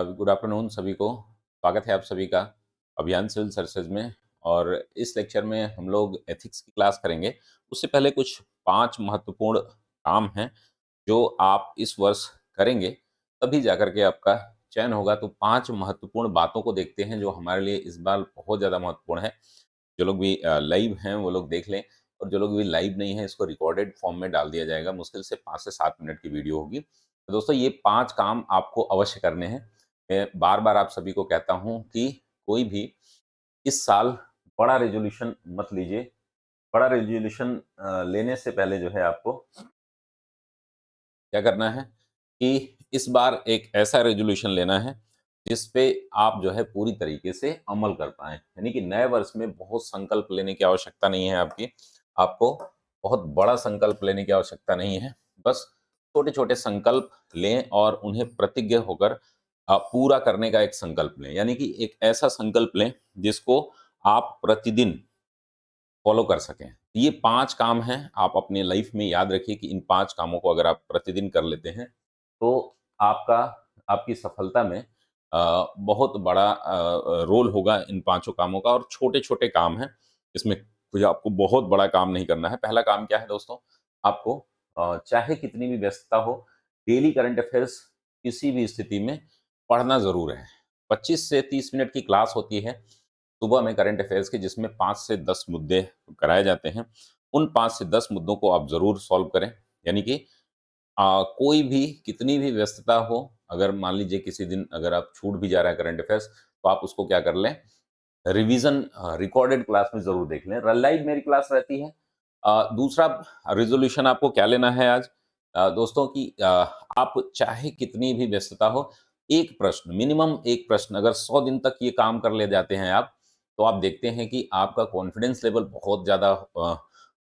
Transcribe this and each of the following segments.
Good afternoon सभी को। स्वागत है आप सभी का अभियान सिविल सर्विसेज में। और इस लेक्चर में हम लोग एथिक्स की क्लास करेंगे। उससे पहले कुछ 5 महत्वपूर्ण काम हैं जो आप इस वर्ष करेंगे, तभी जाकर के आपका चयन होगा। तो 5 महत्वपूर्ण बातों को देखते हैं जो हमारे लिए इस बार बहुत ज़्यादा महत्वपूर्ण है। जो लोग भी लाइव हैं वो लोग देख लें, और जो लोग भी लाइव नहीं हैं इसको रिकॉर्डेड फॉर्म में डाल दिया जाएगा। मुश्किल से 5 से 7 मिनट की वीडियो होगी। तो दोस्तों ये 5 काम आपको अवश्य करने हैं। मैं बार-बार आप सभी को कहता हूँ कि कोई भी इस साल बड़ा रेज़ोल्यूशन मत लीजिए। बड़ा रेज़ोल्यूशन लेने से पहले जो है आपको क्या करना है कि इस बार एक ऐसा रेज़ोल्यूशन लेना है जिस पे आप जो है पूरी तरीके से अमल कर पाएँ। यानी कि नए वर्ष में बहुत संकल्प लेने की आवश्यकता नहीं है आपकी। आपको बहुत बड़ा संकल्प लेने की आवश्यकता नहीं है। बस छोटे-छोटे संकल्प लें और उन्हें प्रतिज्ञ होकर पूरा करने का एक संकल्प लें। यानी कि एक ऐसा संकल्प लें जिसको आप प्रतिदिन फ़ॉलो कर सकें। ये 5 काम हैं, आप अपनी लाइफ़ में याद रखिए कि इन 5 कामों को अगर आप प्रतिदिन कर लेते हैं, तो आपका आपकी सफलता में बहुत बड़ा रोल होगा इन पाँचों कामों का। और छोटे-छोटे काम हैं, इसमें कोई आपको बहुत बड़ा काम नहीं करना है। पहला काम क्या है दोस्तों? आपको चाहे कितनी भी व्यस्तता हो, डेली करंट अफ़ेयर्स किसी भी स्थिति में पढ़ना ज़रूर है। 25 से 30 मिनट की क्लास होती है सुबह में करंट अफेयर्स के, जिसमें 5 से 10 मुद्दे कराए जाते हैं। उन 5 से 10 मुद्दों को आप ज़रूर सॉल्व करें। यानी कि कोई भी कितनी भी व्यस्तता हो, अगर मान लीजिए किसी दिन अगर आप छूट भी जा रहा है करंट अफेयर्स, तो आप उसको क्या कर लें, रिवीजन रिकॉर्डेड क्लास में ज़रूर देख लें। लाइव मेरी क्लास रहती है। दूसरा रिज़ॉल्यूशन आपको क्या लेना है आज दोस्तों कि आप चाहे कितनी भी व्यस्तता हो, एक प्रश्न मिनिमम, एक प्रश्न अगर 100 दिन तक ये काम कर ले जाते हैं आप, तो आप देखते हैं कि आपका कॉन्फिडेंस लेवल बहुत ज़्यादा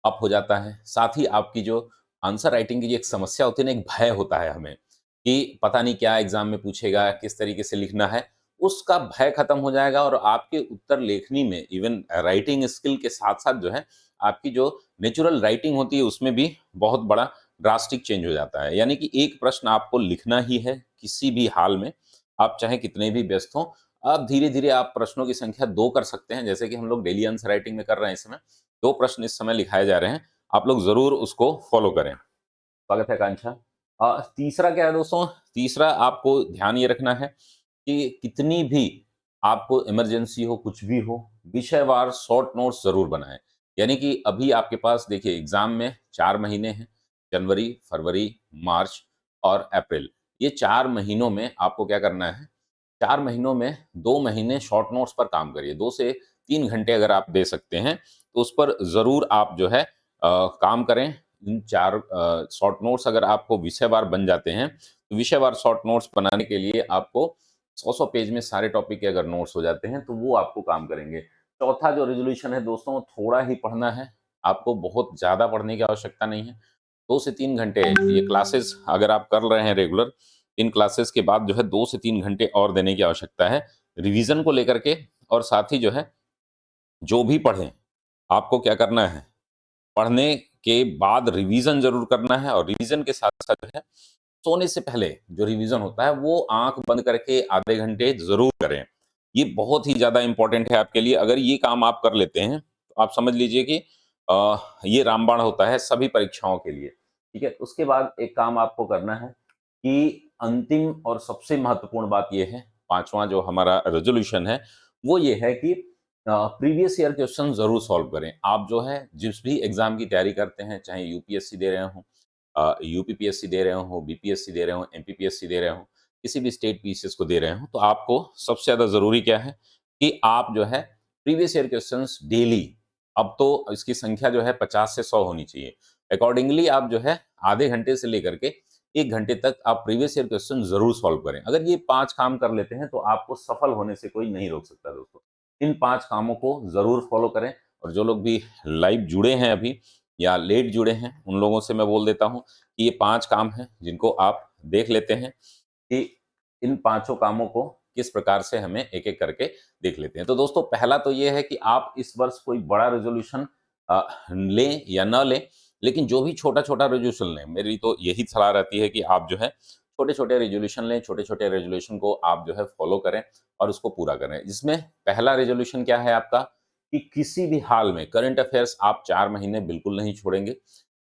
अप हो जाता है। साथ ही आपकी जो आंसर राइटिंग की जो एक समस्या होती है ना, एक भय होता है हमें कि पता नहीं क्या एग्ज़ाम में पूछेगा, किस तरीके से लिखना है, उसका भय खत्म हो जाएगा। और आपके उत्तर लेखनी में इवन राइटिंग स्किल के साथ-साथ जो है, आपकी जो नेचुरल राइटिंग होती है उसमें भी बहुत बड़ा ड्रास्टिक चेंज हो जाता है। यानी कि एक प्रश्न आपको लिखना ही है किसी भी हाल में, आप चाहे कितने भी व्यस्त हों। अब धीरे-धीरे आप प्रश्नों की संख्या 2 कर सकते हैं, जैसे कि हम लोग डेली आंसर राइटिंग में कर रहे हैं इस समय। 2 प्रश्न इस समय लिखाए जा रहे हैं, आप लोग ज़रूर उसको फ़ॉलो करें। स्वागत है आकांक्षा। तीसरा क्या है दोस्तों? तीसरा आपको ध्यान ये रखना है कि कितनी भी आपको इमरजेंसी हो, कुछ भी हो, विषयवार शॉर्ट नोट्स ज़रूर बनाएँ। यानी कि अभी आपके पास देखिए एग्ज़ाम में 4 महीने हैं, जनवरी, फरवरी, मार्च और अप्रैल। ये 4 महीनों में आपको क्या करना है, 4 महीनों में 2 महीने शॉर्ट नोट्स पर काम करिए। 2 से 3 घंटे अगर आप दे सकते हैं, तो उस पर ज़रूर आप जो है काम करें। इन 4 शॉर्ट नोट्स अगर आपको विषयवार बन जाते हैं, तो विषयवार शॉर्ट नोट्स बनाने के लिए आपको 100-100 पेज में सारे टॉपिक के अगर नोट्स हो जाते हैं, तो वो आपको काम करेंगे। चौथा जो रिज़ॉल्यूशन है दोस्तों, थोड़ा ही पढ़ना है, आपको बहुत ज़्यादा पढ़ने की आवश्यकता नहीं है। 2 से 3 घंटे ये क्लासेस अगर आप कर रहे हैं रेगुलर, इन क्लासेस के बाद जो है 2 से 3 घंटे और देने की आवश्यकता है, रिवीज़न को लेकर के। और साथ ही जो है, जो भी पढ़ें, आपको क्या करना है, पढ़ने के बाद रिवीज़न ज़रूर करना है। और रिवीज़न के साथ-साथ जो है, सोने से पहले जो रिवीज़न होता है, वो आँख बंद करके आधे घंटे ज़रूर करें। ये बहुत ही ज़्यादा इम्पोर्टेंट है आपके लिए। अगर ये काम आप कर लेते हैं, तो आप समझ लीजिए कि ये रामबाण होता है सभी परीक्षाओं के लिए, ठीक है? उसके बाद एक काम आपको करना है कि अंतिम और सबसे महत्वपूर्ण बात ये है, 5वाँ जो हमारा रेज़ोल्यूशन है, वो ये है कि प्रीवियस ईयर क्वेश्चन ज़रूर सॉल्व करें। आप जो है जिस भी एग्ज़ाम की तैयारी करते हैं, चाहे यूपीएससी दे रहे हों, यूपीपीएससी दे रहे हों, बीपीएससी दे रहे हों, एमपीपीएससी दे रहे हों, किसी भी स्टेट पीसीएस को दे रहे हों, तो आपको सबसे ज़्यादा ज़रूरी क्या है कि आप जो है प्रीवियस ईयर क्वेश्चंस डेली, अब तो इसकी संख्या जो है 50 से 100 होनी चाहिए। अकॉर्डिंगली आप जो है आधे घंटे से लेकर के 1 घंटे तक आप प्रीवियस ईयर क्वेश्चन ज़रूर सॉल्व करें। अगर ये 5 काम कर लेते हैं, तो आपको सफल होने से कोई नहीं रोक सकता दोस्तों। इन 5 कामों को ज़रूर फॉलो करें। और जो लोग भी लाइव जुड़े हैं अभी या लेट जुड़े हैं, उन लोगों से मैं बोल देता हूँ कि ये 5 काम हैं जिनको आप देख लेते हैं कि इन पाँचों कामों को किस प्रकार से हमें एक-एक करके देख लेते हैं। तो दोस्तों पहला तो ये है कि आप इस वर्ष कोई बड़ा रेज़ोल्यूशन लें या ना लें, लेकिन जो भी छोटा-छोटा रेज़ोल्यूशन लें, मेरी तो यही सलाह रहती है कि आप जो है छोटे-छोटे रेज़ोल्यूशन लें, छोटे-छोटे रेज़ोल्यूशन को आप जो है फ़ॉलो करें और उसको पूरा करें। जिसमें पहला रेज़ोल्यूशन क्या है आपका कि किसी भी हाल में करंट अफ़ेयर्स आप 4 महीने बिल्कुल नहीं छोड़ेंगे।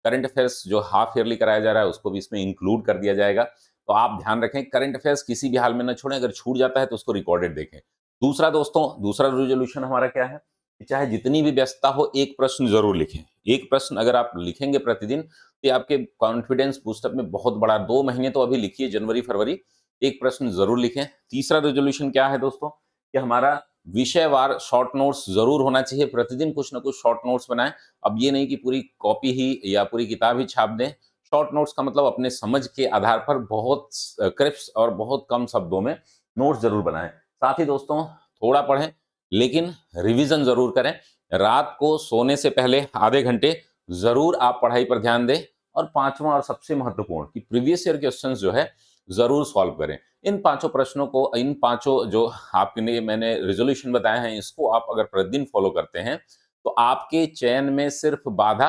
करंट अफ़ेयर्स जो हाफ ईयरली कराया जा रहा है, उसको भी इसमें इंक्लूड कर दिया जाएगा। तो आप ध्यान रखें करंट अफ़ेयर्स किसी भी हाल में ना छोड़ें, अगर छूट जाता है तो उसको रिकॉर्डेड देखें। दूसरा दोस्तों, दूसरा रेज़ोल्यूशन हमारा क्या है कि चाहे जितनी भी व्यस्तता हो, एक प्रश्न ज़रूर लिखें। एक प्रश्न अगर आप लिखेंगे प्रतिदिन, तो ये आपके कॉन्फिडेंस बूस्टअप में बहुत बड़ा 2 महीने तो अभी लिखिए जनवरी-फरवरी, एक प्रश्न ज़रूर लिखें। तीसरा रेज़ोल्यूशन क्या है दोस्तों कि हमारा विषयवार शॉर्ट नोट्स ज़रूर होना चाहिए, प्रतिदिन कुछ न कुछ शॉर्ट नोट्स बनाएँ। अब ये नहीं कि पूरी कॉपी ही या पूरी किताब ही छाप दें। शॉर्ट नोट्स का मतलब अपने समझ के आधार पर बहुत क्रिस्प और बहुत कम शब्दों में नोट्स ज़रूर बनाएँ। साथ ही दोस्तों थोड़ा पढ़ें, लेकिन रिवीज़न ज़रूर करें। रात को सोने से पहले आधे घंटे ज़रूर आप पढ़ाई पर ध्यान दें और पाँचवाँ और सबसे महत्वपूर्ण कि प्रीवियस ईयर क्वेश्चंस जो है ज़रूर सॉल्व करें। इन पाँचों प्रश्नों को इन पाँचों जो आपके लिए मैंने रिज़ॉल्यूशन बताए हैं, इसको आप अगर प्रतिदिन फ़ॉलो करते हैं, तो आपके चयन में सिर्फ़ बाधा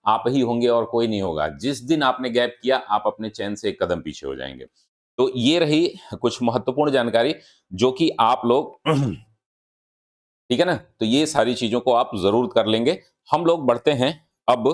आप ही होंगे और कोई नहीं होगा। जिस दिन आपने गैप किया, आप अपने चयन से एक कदम पीछे हो जाएँगे। तो ये रही कुछ महत्वपूर्ण जानकारी जो कि आप लोग ठीक है ना? तो ये सारी चीज़ों को आप ज़रूर कर लेंगे। हम लोग बढ़ते हैं अब